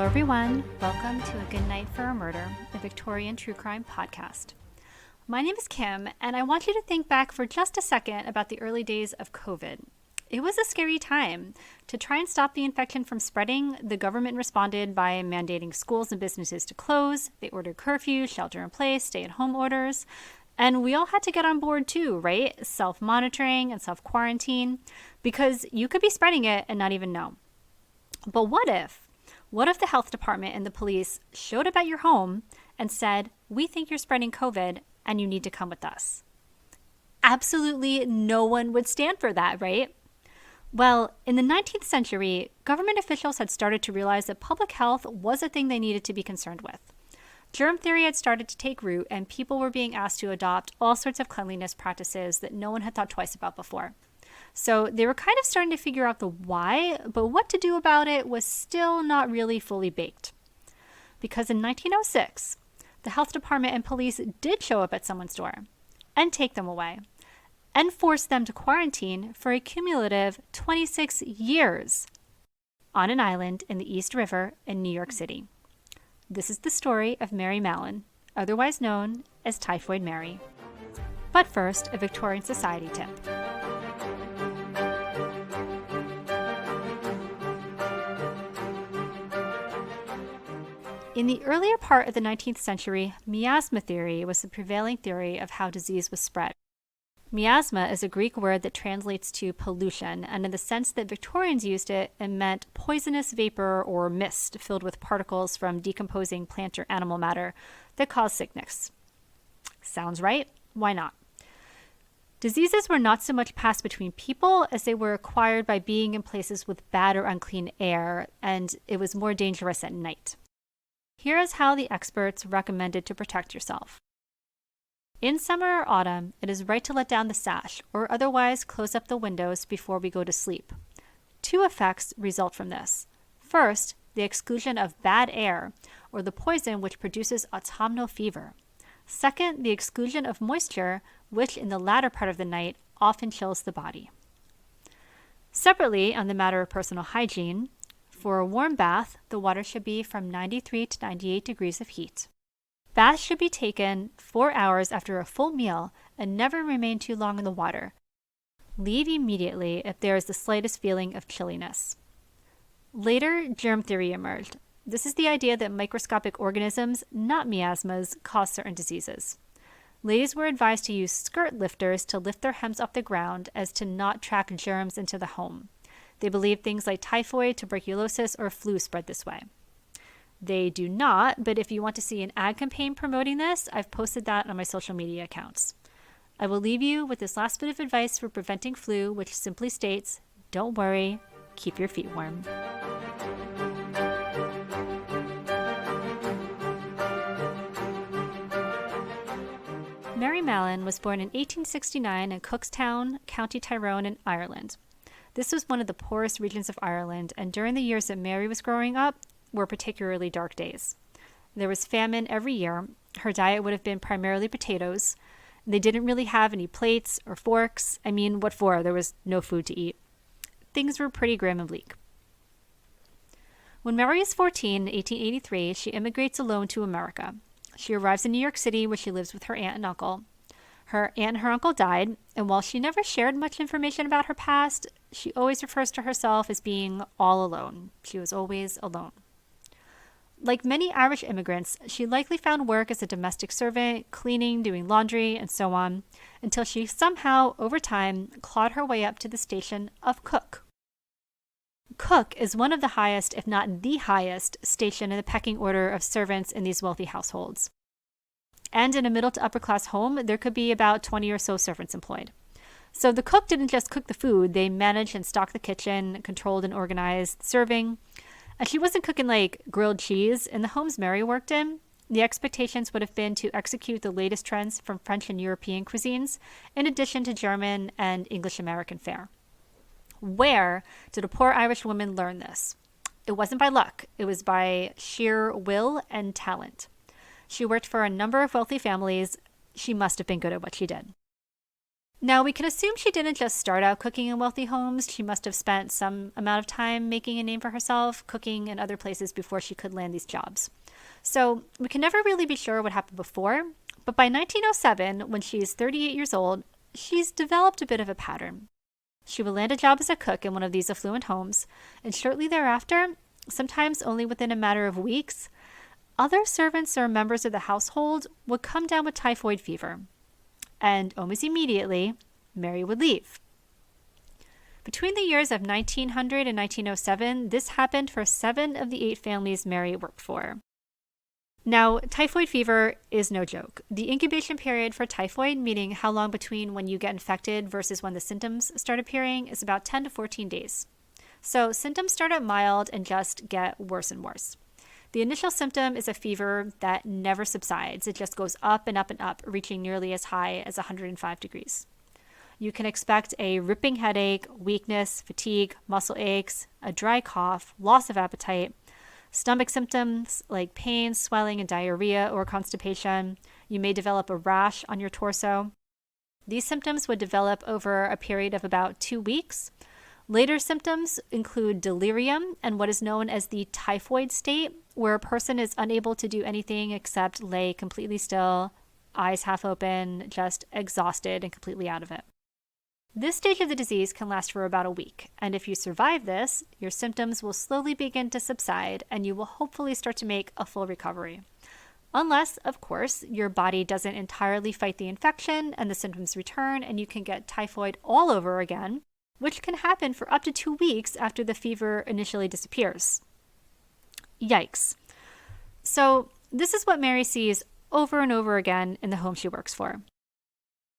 Hello everyone, welcome to A Good Night for a Murder, a Victorian true crime podcast. My name is Kim, and I want you to think back for just a second about the early days of COVID. It was a scary time. To try and stop the infection from spreading, the government responded by mandating schools and businesses to close. They ordered curfews, shelter-in-place, stay-at-home orders. And we all had to get on board too, right? Self-monitoring and self-quarantine, because you could be spreading it and not even know. But what if the health department and the police showed up at your home and said, "We think you're spreading COVID and you need to come with us"? Absolutely no one would stand for that, right? Well, in the 19th century, government officials had started to realize that public health was a thing they needed to be concerned with. Germ theory had started to take root, and people were being asked to adopt all sorts of cleanliness practices that no one had thought twice about before. So they were kind of starting to figure out the why, but what to do about it was still not really fully baked. Because in 1906, the health department and police did show up at someone's door and take them away and force them to quarantine for a cumulative 26 years on an island in the East River in New York City. This is the story of Mary Mallon, otherwise known as Typhoid Mary. But first, a Victorian society tip. In the earlier part of the 19th century, miasma theory was the prevailing theory of how disease was spread. Miasma is a Greek word that translates to pollution, and in the sense that Victorians used it, it meant poisonous vapor or mist filled with particles from decomposing plant or animal matter that caused sickness. Sounds right? Why not? Diseases were not so much passed between people as they were acquired by being in places with bad or unclean air, and it was more dangerous at night. Here is how the experts recommended to protect yourself. In summer or autumn, it is right to let down the sash or otherwise close up the windows before we go to sleep. Two effects result from this. First, the exclusion of bad air, or the poison which produces autumnal fever. Second, the exclusion of moisture, which in the latter part of the night often chills the body. Separately, on the matter of personal hygiene, for a warm bath, the water should be from 93 to 98 degrees of heat. Baths should be taken 4 hours after a full meal and never remain too long in the water. Leave immediately if there is the slightest feeling of chilliness. Later, germ theory emerged. This is the idea that microscopic organisms, not miasmas, cause certain diseases. Ladies were advised to use skirt lifters to lift their hems off the ground as to not track germs into the home. They believed things like typhoid, tuberculosis, or flu spread this way. They do not, but if you want to see an ad campaign promoting this, I've posted that on my social media accounts. I will leave you with this last bit of advice for preventing flu, which simply states, don't worry, keep your feet warm. Mary Mallon was born in 1869 in Cookstown, County Tyrone in Ireland. This was one of the poorest regions of Ireland, and during the years that Mary was growing up were particularly dark days. There was famine every year. Her diet would have been primarily potatoes. They didn't really have any plates or forks. I mean, what for? There was no food to eat. Things were pretty grim and bleak. When Mary is 14 in 1883, she immigrates alone to America. She arrives in New York City, where she lives with her aunt and uncle. Her aunt and her uncle died, and while she never shared much information about her past, she always refers to herself as being all alone. She was always alone. Like many Irish immigrants, she likely found work as a domestic servant, cleaning, doing laundry, and so on, until she somehow, over time, clawed her way up to the station of cook. Cook is one of the highest, if not the highest, station in the pecking order of servants in these wealthy households. And in a middle to upper class home, there could be about 20 or so servants employed. So the cook didn't just cook the food, they managed and stocked the kitchen, controlled and organized serving. And she wasn't cooking like grilled cheese. In the homes Mary worked in, the expectations would have been to execute the latest trends from French and European cuisines, in addition to German and English American fare. Where did a poor Irish woman learn this? It wasn't by luck. It was by sheer will and talent. She worked for a number of wealthy families. She must have been good at what she did. Now, we can assume she didn't just start out cooking in wealthy homes. She must have spent some amount of time making a name for herself, cooking in other places before she could land these jobs. So we can never really be sure what happened before, but by 1907, when she's 38 years old, she's developed a bit of a pattern. She will land a job as a cook in one of these affluent homes, and shortly thereafter, sometimes only within a matter of weeks, other servants or members of the household would come down with typhoid fever. And almost immediately, Mary would leave. Between the years of 1900 and 1907, this happened for 7 of the 8 families Mary worked for. Now, typhoid fever is no joke. The incubation period for typhoid, meaning how long between when you get infected versus when the symptoms start appearing, is about 10 to 14 days. So symptoms start out mild and just get worse and worse. The initial symptom is a fever that never subsides. It just goes up and up and up, reaching nearly as high as 105 degrees. You can expect a ripping headache, weakness, fatigue, muscle aches, a dry cough, loss of appetite, stomach symptoms like pain, swelling, and diarrhea or constipation. You may develop a rash on your torso. These symptoms would develop over a period of about 2 weeks. Later symptoms include delirium and what is known as the typhoid state, where a person is unable to do anything except lay completely still, eyes half open, just exhausted and completely out of it. This stage of the disease can last for about a week, and if you survive this, your symptoms will slowly begin to subside and you will hopefully start to make a full recovery. Unless, of course, your body doesn't entirely fight the infection and the symptoms return and you can get typhoid all over again, which can happen for up to 2 weeks after the fever initially disappears. Yikes. So this is what Mary sees over and over again in the home she works for.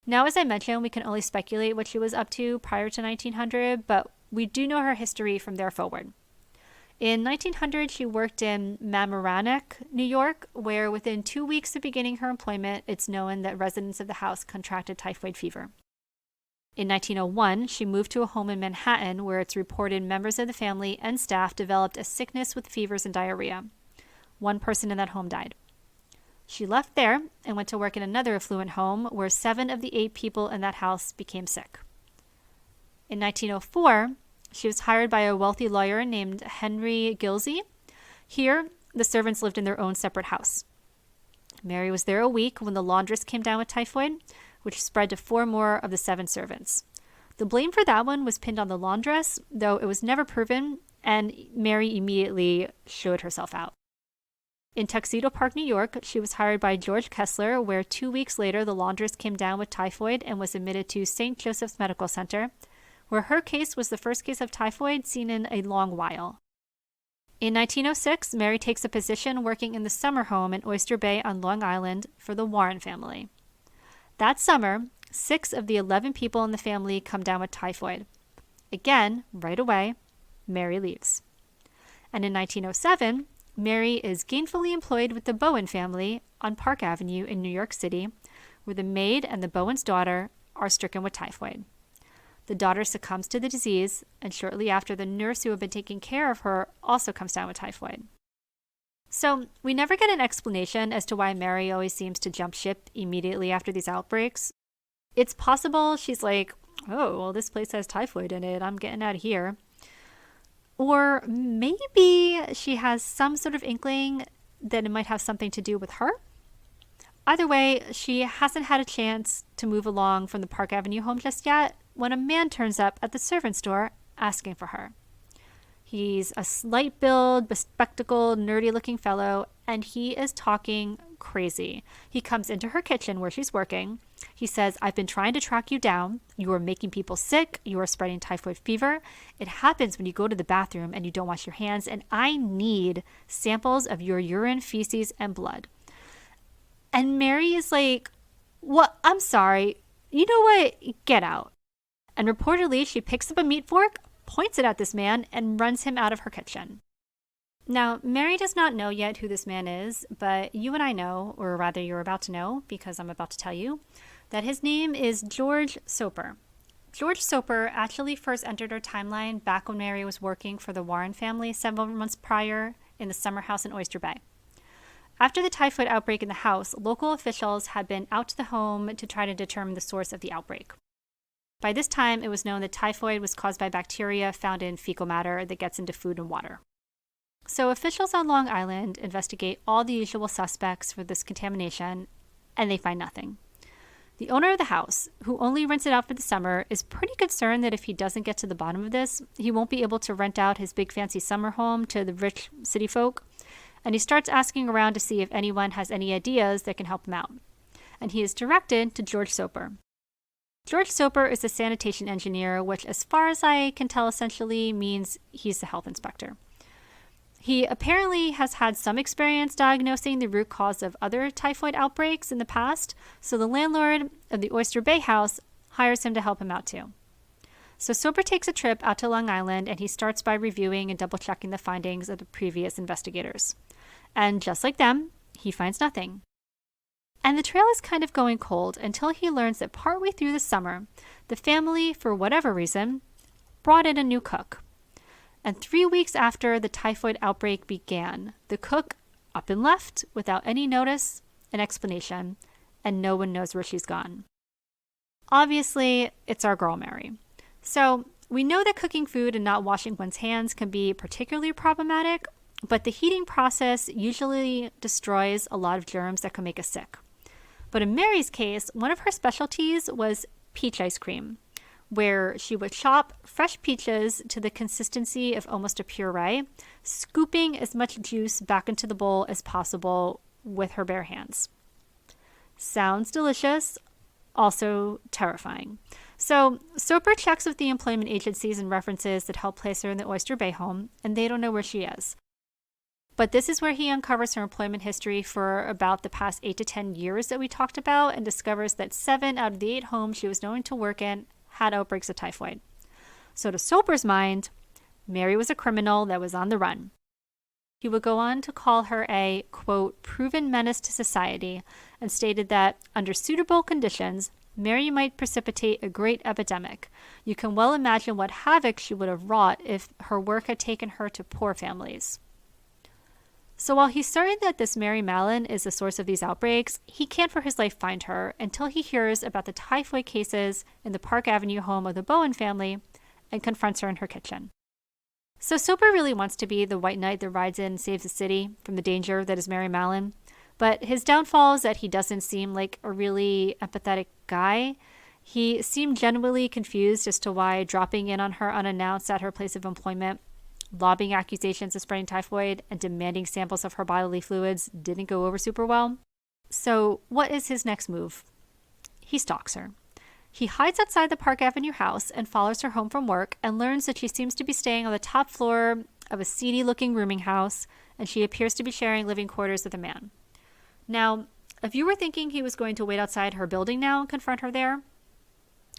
Now, as I mentioned, we can only speculate what she was up to prior to 1900, but we do know her history from there forward. In 1900, she worked in Mamaroneck, New York, where within 2 weeks of beginning her employment, it's known that residents of the house contracted typhoid fever. In 1901, she moved to a home in Manhattan where it's reported members of the family and staff developed a sickness with fevers and diarrhea. 1 person in that home died. She left there and went to work in another affluent home where 7 of the 8 people in that house became sick. In 1904, she was hired by a wealthy lawyer named Henry Gilsey. Here, the servants lived in their own separate house. Mary was there a week when the laundress came down with typhoid, which spread to 4 more of the 7 servants. The blame for that one was pinned on the laundress, though it was never proven, and Mary immediately showed herself out. In Tuxedo Park, New York, she was hired by George Kessler, where 2 weeks later the laundress came down with typhoid and was admitted to St. Joseph's Medical Center, where her case was the first case of typhoid seen in a long while. In 1906, Mary takes a position working in the summer home in Oyster Bay on Long Island for the Warren family. That summer, 6 of the 11 people in the family come down with typhoid. Again, right away, Mary leaves. And in 1907, Mary is gainfully employed with the Bowen family on Park Avenue in New York City, where the maid and the Bowen's daughter are stricken with typhoid. The daughter succumbs to the disease, and shortly after, the nurse who had been taking care of her also comes down with typhoid. So we never get an explanation as to why Mary always seems to jump ship immediately after these outbreaks. It's possible she's like, oh, well, this place has typhoid in it. I'm getting out of here. Or maybe she has some sort of inkling that it might have something to do with her. Either way, she hasn't had a chance to move along from the Park Avenue home just yet when a man turns up at the servant's door asking for her. He's a slight build, bespectacled, nerdy-looking fellow, and he is talking crazy. He comes into her kitchen where she's working. He says, I've been trying to track you down. You are making people sick. You are spreading typhoid fever. It happens when you go to the bathroom and you don't wash your hands, and I need samples of your urine, feces, and blood. And Mary is like, what? I'm sorry. You know what? Get out. And reportedly, she picks up a meat fork, points it at this man, and runs him out of her kitchen. Now, Mary does not know yet who this man is, but you and I know, or rather you're about to know, because I'm about to tell you, that his name is George Soper. George Soper actually first entered our timeline back when Mary was working for the Warren family several months prior in the summer house in Oyster Bay. After the typhoid outbreak in the house, local officials had been out to the home to try to determine the source of the outbreak. By this time, it was known that typhoid was caused by bacteria found in fecal matter that gets into food and water. So officials on Long Island investigate all the usual suspects for this contamination, and they find nothing. The owner of the house, who only rents it out for the summer, is pretty concerned that if he doesn't get to the bottom of this, he won't be able to rent out his big fancy summer home to the rich city folk. And he starts asking around to see if anyone has any ideas that can help him out. And he is directed to George Soper. George Soper is a sanitation engineer, which, as far as I can tell, essentially means he's the health inspector. He apparently has had some experience diagnosing the root cause of other typhoid outbreaks in the past, so the landlord of the Oyster Bay house hires him to help him out too. So Soper takes a trip out to Long Island, and he starts by reviewing and double-checking the findings of the previous investigators. And just like them, he finds nothing. And the trail is kind of going cold until he learns that partway through the summer, the family, for whatever reason, brought in a new cook. And 3 weeks after the typhoid outbreak began, the cook up and left without any notice, an explanation, and no one knows where she's gone. Obviously, it's our girl Mary. So we know that cooking food and not washing one's hands can be particularly problematic, but the heating process usually destroys a lot of germs that can make us sick. But in Mary's case, one of her specialties was peach ice cream, where she would chop fresh peaches to the consistency of almost a puree, scooping as much juice back into the bowl as possible with her bare hands. Sounds delicious, also terrifying. So Soper checks with the employment agencies and references that help place her in the Oyster Bay home, and they don't know where she is. But this is where he uncovers her employment history for about the past 8 to 10 years that we talked about, and discovers that 7 out of the 8 homes she was known to work in had outbreaks of typhoid. So to Soper's mind, Mary was a criminal that was on the run. He would go on to call her a, quote, proven menace to society, and stated that under suitable conditions, Mary might precipitate a great epidemic. You can well imagine what havoc she would have wrought if her work had taken her to poor families. So while he's certain that this Mary Mallon is the source of these outbreaks, he can't for his life find her until he hears about the typhoid cases in the Park Avenue home of the Bowen family and confronts her in her kitchen. So Soper really wants to be the white knight that rides in and saves the city from the danger that is Mary Mallon, but his downfall is that he doesn't seem like a really empathetic guy. He seemed genuinely confused as to why dropping in on her unannounced at her place of employment, lobbying accusations of spreading typhoid, and demanding samples of her bodily fluids didn't go over super well. So what is his next move? He stalks her. He hides outside the Park Avenue house and follows her home from work, and learns that she seems to be staying on the top floor of a seedy-looking rooming house, and she appears to be sharing living quarters with a man. Now, if you were thinking he was going to wait outside her building now and confront her there,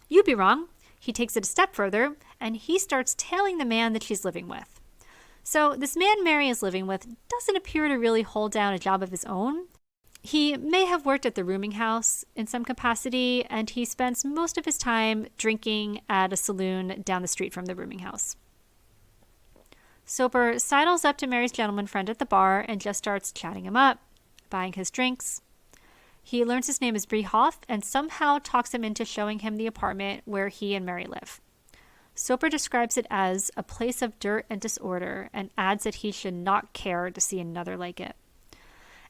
you'd be wrong. He takes it a step further, and he starts tailing the man that she's living with. So this man Mary is living with doesn't appear to really hold down a job of his own. He may have worked at the rooming house in some capacity, and he spends most of his time drinking at a saloon down the street from the rooming house. Soper sidles up to Mary's gentleman friend at the bar and just starts chatting him up, buying his drinks. He learns his name is Brehoff and somehow talks him into showing him the apartment where he and Mary live. Soper describes it as a place of dirt and disorder, and adds that he should not care to see another like it.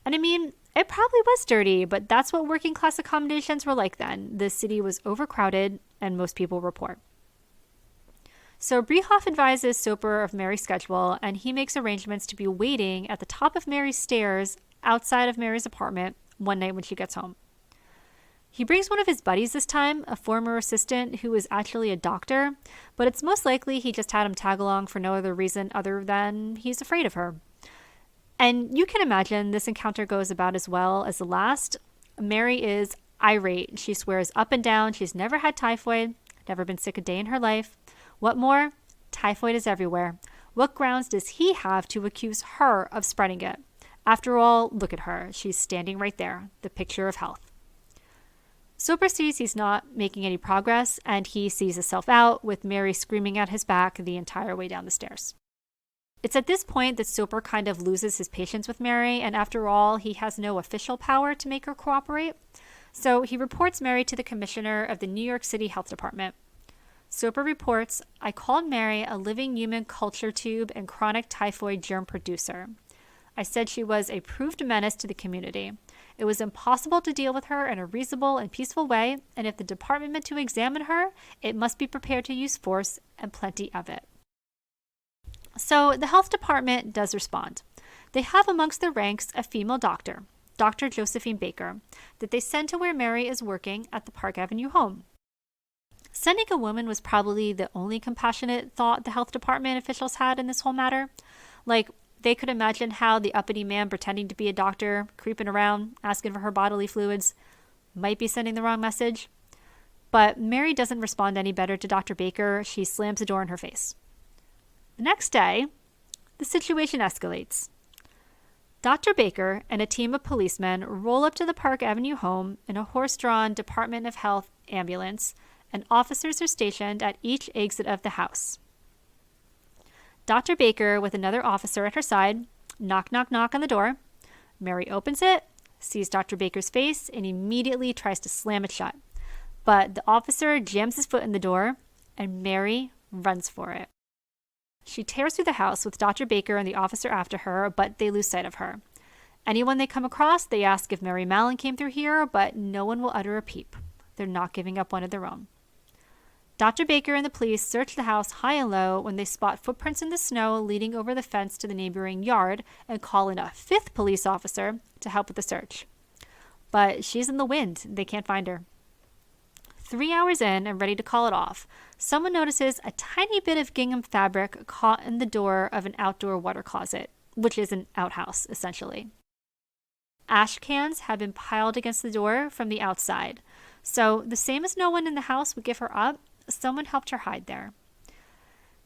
And I mean, it probably was dirty, but that's what working class accommodations were like then. The city was overcrowded, and most people report. So Brehoff advises Soper of Mary's schedule, and he makes arrangements to be waiting at the top of Mary's stairs outside of Mary's apartment one night when she gets home. He brings one of his buddies this time, a former assistant who is actually a doctor, but it's most likely he just had him tag along for no other reason other than he's afraid of her. And you can imagine this encounter goes about as well as the last. Mary is irate. She swears up and down she's never had typhoid, never been sick a day in her life. What more? Typhoid is everywhere. What grounds does he have to accuse her of spreading it? After all, look at her. She's standing right there, the picture of health. Soper sees he's not making any progress, and he sees himself out, with Mary screaming at his back the entire way down the stairs. It's at this point that Soper kind of loses his patience with Mary, and after all, he has no official power to make her cooperate. So he reports Mary to the commissioner of the New York City Health Department. Soper reports, "I called Mary a living human culture tube and chronic typhoid germ producer. I said she was a proved menace to the community. It was impossible to deal with her in a reasonable and peaceful way, and if the department meant to examine her, it must be prepared to use force, and plenty of it." So the health department does respond. They have amongst their ranks a female doctor, Dr. Josephine Baker, that they send to where Mary is working at the Park Avenue home. Sending a woman was probably the only compassionate thought the health department officials had in this whole matter. Like, they could imagine how the uppity man pretending to be a doctor, creeping around, asking for her bodily fluids, might be sending the wrong message. But Mary doesn't respond any better to Dr. Baker. She slams the door in her face. The next day, the situation escalates. Dr. Baker and a team of policemen roll up to the Park Avenue home in a horse-drawn Department of Health ambulance, and officers are stationed at each exit of the house. Dr. Baker, with another officer at her side, knock, knock, knock on the door. Mary opens it, sees Dr. Baker's face, and immediately tries to slam it shut. But the officer jams his foot in the door, and Mary runs for it. She tears through the house with Dr. Baker and the officer after her, but they lose sight of her. Anyone they come across, they ask if Mary Mallon came through here, but no one will utter a peep. They're not giving up one of their own. Dr. Baker and the police search the house high and low when they spot footprints in the snow leading over the fence to the neighboring yard and call in a fifth police officer to help with the search. But she's in the wind. They can't find her. 3 hours in and ready to call it off, someone notices a tiny bit of gingham fabric caught in the door of an outdoor water closet, which is an outhouse, essentially. Ash cans have been piled against the door from the outside. So, the same as no one in the house would give her up, someone helped her hide there.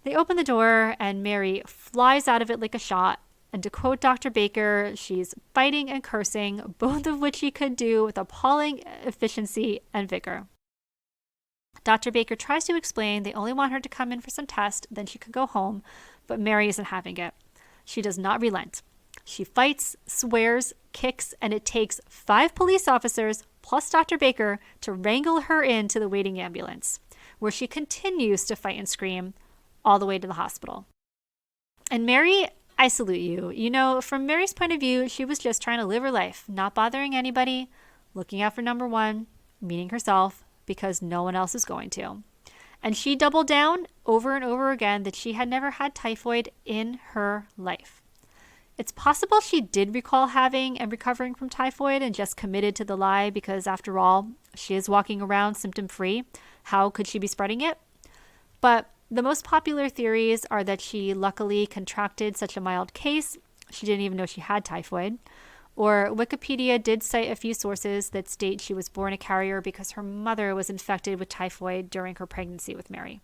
They open the door, and Mary flies out of it like a shot. And to quote Dr. Baker, she's fighting and cursing, both of which she could do with appalling efficiency and vigor. Dr. Baker tries to explain they only want her to come in for some tests, then she could go home, but Mary isn't having it. She does not relent. She fights, swears, kicks, and it takes 5 police officers plus Dr. Baker to wrangle her into the waiting ambulance, where she continues to fight and scream all the way to the hospital. And Mary, I salute you. You know, from Mary's point of view, she was just trying to live her life, not bothering anybody, looking out for number one, meaning herself, because no one else is going to. And she doubled down over and over again that she had never had typhoid in her life. It's possible she did recall having and recovering from typhoid and just committed to the lie because, after all, she is walking around symptom-free. How could she be spreading it? But the most popular theories are that she luckily contracted such a mild case, she didn't even know she had typhoid. Or Wikipedia did cite a few sources that state she was born a carrier because her mother was infected with typhoid during her pregnancy with Mary.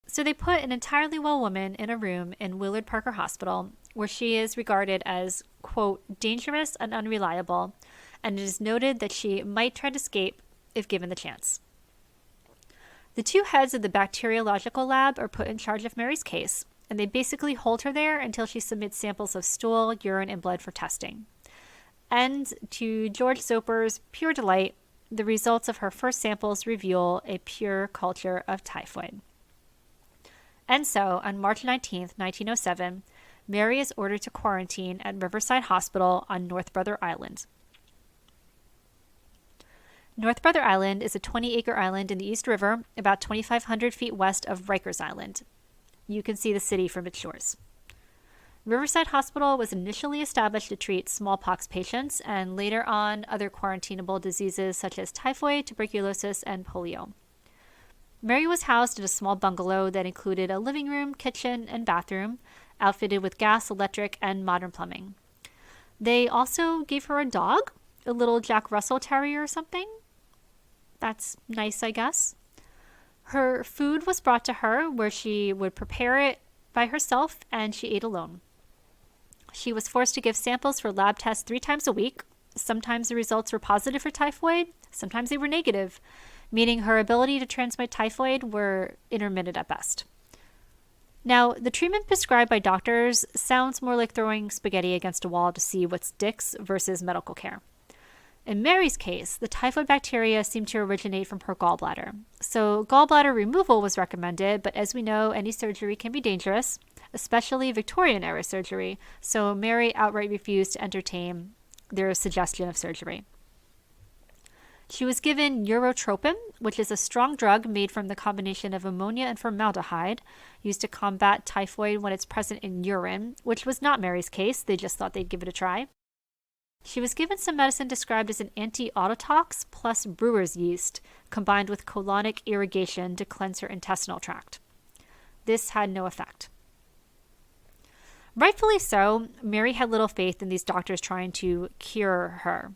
So they put an entirely well woman in a room in Willard Parker Hospital where she is regarded as, quote, dangerous and unreliable, and it is noted that she might try to escape if given the chance. The 2 heads of the bacteriological lab are put in charge of Mary's case, and they basically hold her there until she submits samples of stool, urine, and blood for testing. And to George Soper's pure delight, the results of her first samples reveal a pure culture of typhoid. And so, on March 19, 1907, Mary is ordered to quarantine at Riverside Hospital on North Brother Island. North Brother Island is a 20-acre island in the East River, about 2,500 feet west of Rikers Island. You can see the city from its shores. Riverside Hospital was initially established to treat smallpox patients and later on other quarantinable diseases such as typhoid, tuberculosis, and polio. Mary was housed in a small bungalow that included a living room, kitchen, and bathroom, outfitted with gas, electric, and modern plumbing. They also gave her a dog, a little Jack Russell Terrier or something. That's nice, I guess. Her food was brought to her where she would prepare it by herself, and she ate alone. She was forced to give samples for lab tests 3 times a week. Sometimes the results were positive for typhoid, sometimes they were negative, meaning her ability to transmit typhoid were intermittent at best. Now, the treatment prescribed by doctors sounds more like throwing spaghetti against a wall to see what sticks versus medical care. In Mary's case, the typhoid bacteria seemed to originate from her gallbladder. So gallbladder removal was recommended, but as we know, any surgery can be dangerous, especially Victorian-era surgery, so Mary outright refused to entertain their suggestion of surgery. She was given urotropin, which is a strong drug made from the combination of ammonia and formaldehyde, used to combat typhoid when it's present in urine, which was not Mary's case. They just thought they'd give it a try. She was given some medicine described as an anti-autotox plus brewer's yeast, combined with colonic irrigation to cleanse her intestinal tract. This had no effect. Rightfully so, Mary had little faith in these doctors trying to cure her.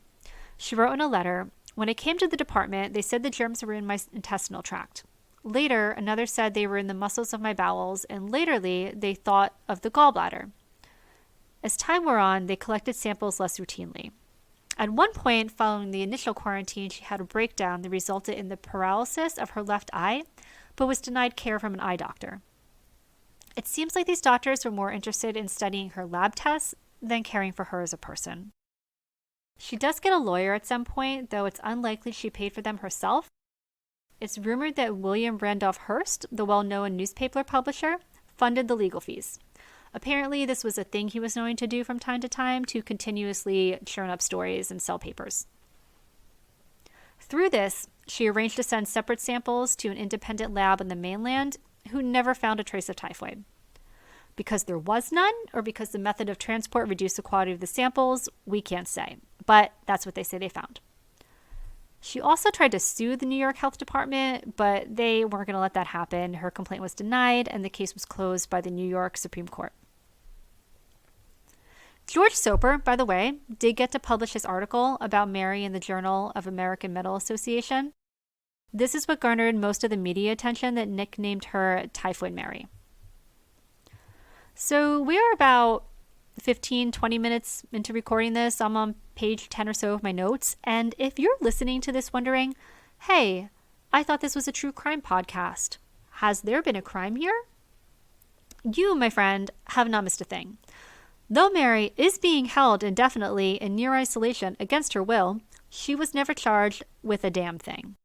She wrote in a letter, "When I came to the department, they said the germs were in my intestinal tract. Later, another said they were in the muscles of my bowels, and laterly, they thought of the gallbladder. As time wore on, they collected samples less routinely. At one point, following the initial quarantine, she had a breakdown that resulted in the paralysis of her left eye, but was denied care from an eye doctor. It seems like these doctors were more interested in studying her lab tests than caring for her as a person." She does get a lawyer at some point, though it's unlikely she paid for them herself. It's rumored that William Randolph Hearst, the well-known newspaper publisher, funded the legal fees. Apparently, this was a thing he was known to do from time to time to continuously churn up stories and sell papers. Through this, she arranged to send separate samples to an independent lab on the mainland who never found a trace of typhoid. Because there was none, or because the method of transport reduced the quality of the samples, we can't say. But that's what they say they found. She also tried to sue the New York Health Department, but they weren't going to let that happen. Her complaint was denied, and the case was closed by the New York Supreme Court. George Soper, by the way, did get to publish his article about Mary in the Journal of American Medical Association. This is what garnered most of the media attention that nicknamed her Typhoid Mary. So we are about 15-20 minutes into recording this. I'm on page 10 or so of my notes. And if you're listening to this wondering, hey, I thought this was a true crime podcast. Has there been a crime here? You, my friend, have not missed a thing. Though Mary is being held indefinitely in near isolation against her will, she was never charged with a damn thing.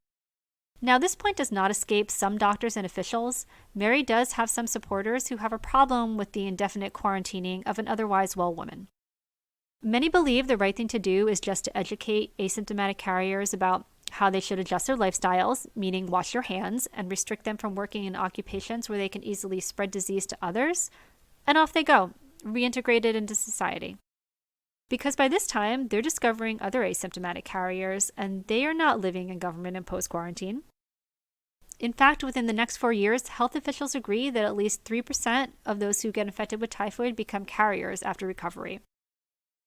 Now, this point does not escape some doctors and officials. Mary does have some supporters who have a problem with the indefinite quarantining of an otherwise well woman. Many believe the right thing to do is just to educate asymptomatic carriers about how they should adjust their lifestyles, meaning wash your hands, and restrict them from working in occupations where they can easily spread disease to others, and off they go, reintegrated into society. Because by this time, they're discovering other asymptomatic carriers, and they are not living in government-imposed quarantine. In fact, within the next 4 years, health officials agree that at least 3% of those who get infected with typhoid become carriers after recovery.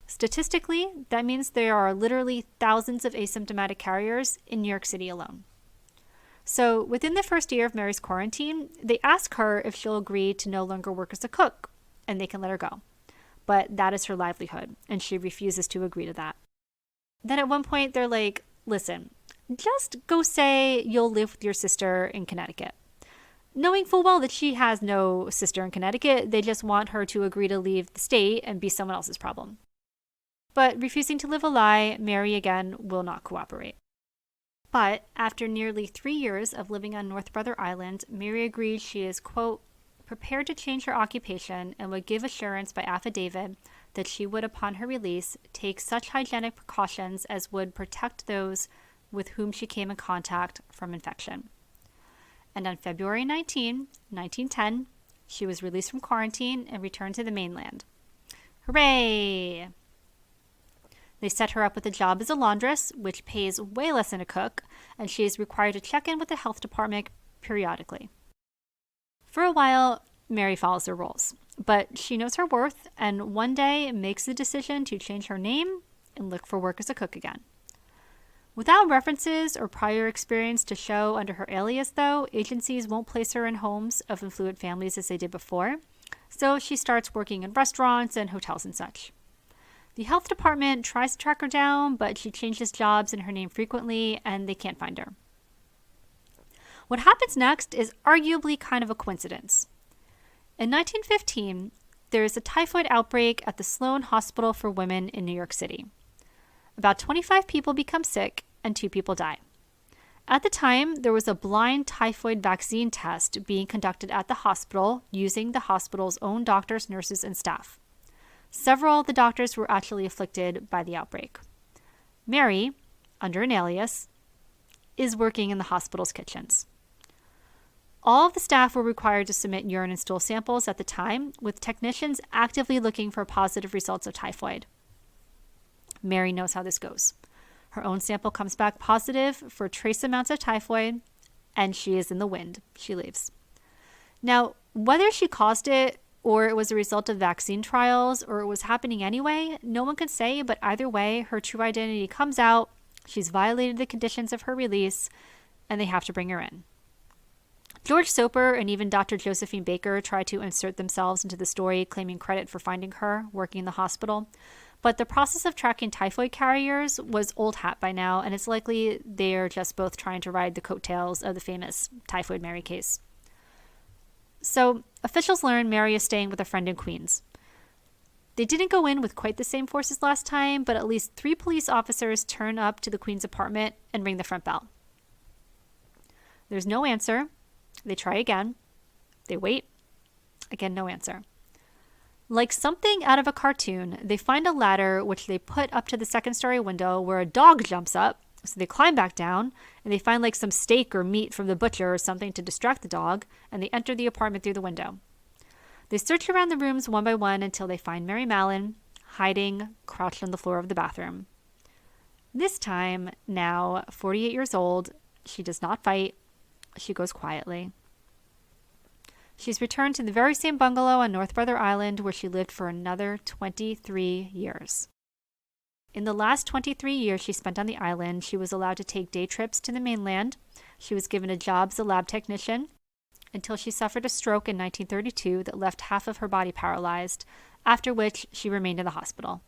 Statistically, that means there are literally thousands of asymptomatic carriers in New York City alone. So within the first year of Mary's quarantine, they ask her if she'll agree to no longer work as a cook, and they can let her go. But that is her livelihood, and she refuses to agree to that. Then at one point, they're like, listen, just go say you'll live with your sister in Connecticut. Knowing full well that she has no sister in Connecticut, they just want her to agree to leave the state and be someone else's problem. But refusing to live a lie, Mary again will not cooperate. But after nearly 3 years of living on North Brother Island, Mary agreed she is, quote, prepared to change her occupation and would give assurance by affidavit that she would, upon her release, take such hygienic precautions as would protect those with whom she came in contact from infection. And on February 19, 1910, she was released from quarantine and returned to the mainland. Hooray! They set her up with a job as a laundress, which pays way less than a cook, and she is required to check in with the health department periodically. For a while, Mary follows her rules, but she knows her worth and one day makes the decision to change her name and look for work as a cook again. Without references or prior experience to show under her alias, though, agencies won't place her in homes of affluent families as they did before, so she starts working in restaurants and hotels and such. The health department tries to track her down, but she changes jobs and her name frequently, and they can't find her. What happens next is arguably kind of a coincidence. In 1915, there is a typhoid outbreak at the Sloan Hospital for Women in New York City. About 25 people become sick and 2 people die. At the time, there was a blind typhoid vaccine test being conducted at the hospital using the hospital's own doctors, nurses, and staff. Several of the doctors were actually afflicted by the outbreak. Mary, under an alias, is working in the hospital's kitchens. All of the staff were required to submit urine and stool samples at the time, with technicians actively looking for positive results of typhoid. Mary knows how this goes. Her own sample comes back positive for trace amounts of typhoid, and she is in the wind. She leaves. Now, whether she caused it or it was a result of vaccine trials or it was happening anyway, no one can say, but either way, her true identity comes out. She's violated the conditions of her release, and they have to bring her in. George Soper and even Dr. Josephine Baker tried to insert themselves into the story, claiming credit for finding her working in the hospital. But the process of tracking typhoid carriers was old hat by now, and it's likely they're just both trying to ride the coattails of the famous Typhoid Mary case. So officials learn Mary is staying with a friend in Queens. They didn't go in with quite the same force as last time, but at least 3 police officers turn up to the Queen's apartment and ring the front bell. There's no answer. They try again. They wait. Again, no answer. Like something out of a cartoon, they find a ladder which they put up to the second-story window where a dog jumps up. So they climb back down, and they find like some steak or meat from the butcher or something to distract the dog, and they enter the apartment through the window. They search around the rooms one by one until they find Mary Mallon hiding, crouched on the floor of the bathroom. This time, now 48 years old, she does not fight. She goes quietly. She's returned to the very same bungalow on North Brother Island where she lived for another 23 years. In the last 23 years she spent on the island, she was allowed to take day trips to the mainland. She was given a job as a lab technician until she suffered a stroke in 1932 that left half of her body paralyzed, after which she remained in the hospital.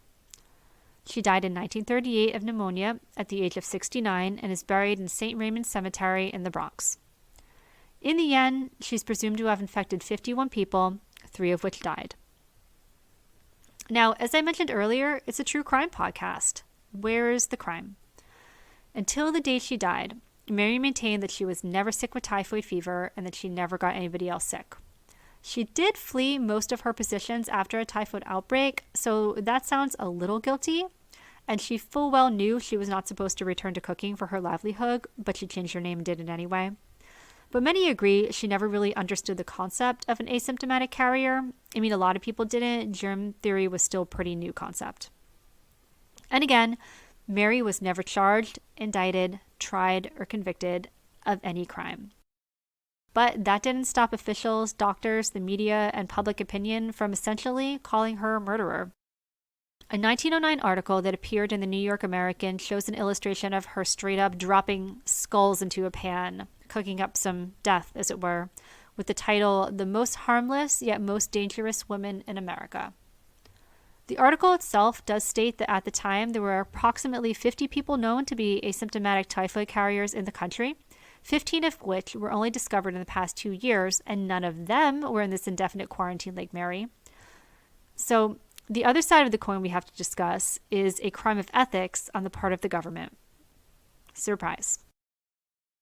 She died in 1938 of pneumonia at the age of 69 and is buried in St. Raymond Cemetery in the Bronx. In the end, she's presumed to have infected 51 people, 3 of which died. Now, as I mentioned earlier, it's a true crime podcast. Where is the crime? Until the day she died, Mary maintained that she was never sick with typhoid fever and that she never got anybody else sick. She did flee most of her positions after a typhoid outbreak, so that sounds a little guilty. And she full well knew she was not supposed to return to cooking for her livelihood, but she changed her name and did it anyway. But many agree she never really understood the concept of an asymptomatic carrier. I mean, a lot of people didn't. Germ theory was still a pretty new concept. And again, Mary was never charged, indicted, tried, or convicted of any crime. But that didn't stop officials, doctors, the media, and public opinion from essentially calling her a murderer. A 1909 article that appeared in the New York American shows an illustration of her straight up dropping skulls into a pan, cooking up some death, as it were, with the title, "The Most Harmless Yet Most Dangerous Woman in America." The article itself does state that at the time there were approximately 50 people known to be asymptomatic typhoid carriers in the country, 15 of which were only discovered in the past 2 years, and none of them were in this indefinite quarantine like Mary. So the other side of the coin we have to discuss is a crime of ethics on the part of the government. Surprise.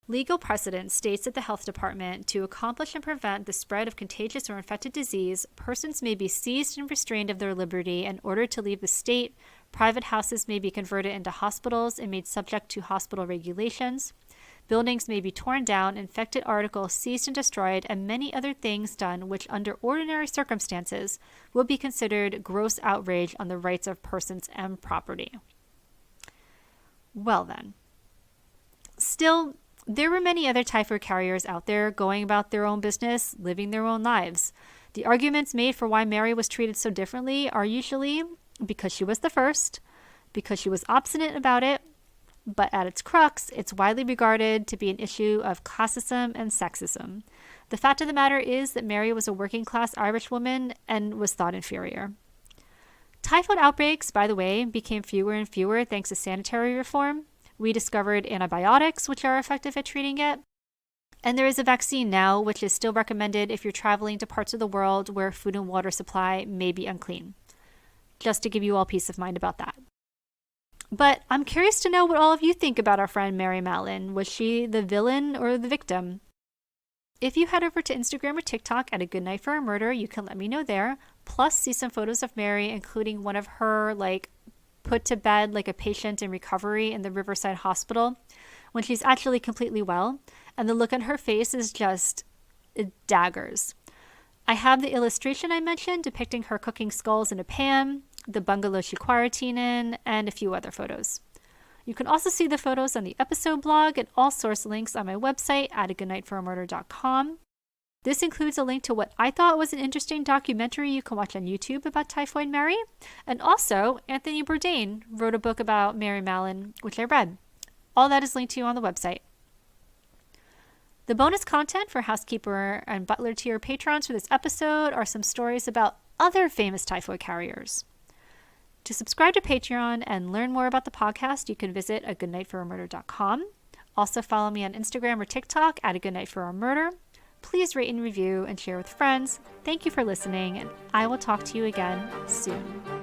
Legal precedent states that the health department, to accomplish and prevent the spread of contagious or infected disease, persons may be seized and restrained of their liberty and ordered to leave the state. Private houses may be converted into hospitals and made subject to hospital regulations. Buildings may be torn down, infected articles seized and destroyed, and many other things done which under ordinary circumstances will be considered gross outrage on the rights of persons and property. Well then. Still, there were many other typhoid carriers out there going about their own business, living their own lives. The arguments made for why Mary was treated so differently are usually because she was the first, because she was obstinate about it, but at its crux, it's widely regarded to be an issue of classism and sexism. The fact of the matter is that Mary was a working-class Irish woman and was thought inferior. Typhoid outbreaks, by the way, became fewer and fewer thanks to sanitary reform. We discovered antibiotics, which are effective at treating it. And there is a vaccine now, which is still recommended if you're traveling to parts of the world where food and water supply may be unclean. Just to give you all peace of mind about that. But I'm curious to know what all of you think about our friend Mary Mallon. Was she the villain or the victim? If you head over to Instagram or TikTok at A Good Night for a Murder, you can let me know there. Plus, see some photos of Mary, including one of her, put to bed like a patient in recovery in the Riverside Hospital when she's actually completely well. And the look on her face is just daggers. I have the illustration I mentioned depicting her cooking skulls in a pan, the bungalow she quarantined in, and a few other photos. You can also see the photos on the episode blog and all source links on my website at agoodnightforamurder.com. This includes a link to what I thought was an interesting documentary you can watch on YouTube about Typhoid Mary. And also, Anthony Bourdain wrote a book about Mary Mallon, which I read. All that is linked to you on the website. The bonus content for housekeeper and butler tier patrons for this episode are some stories about other famous typhoid carriers. To subscribe to Patreon and learn more about the podcast, you can visit agoodnightforamurder.com. Also follow me on Instagram or TikTok at agoodnightforamurder. Please rate and review and share with friends. Thank you for listening, and I will talk to you again soon.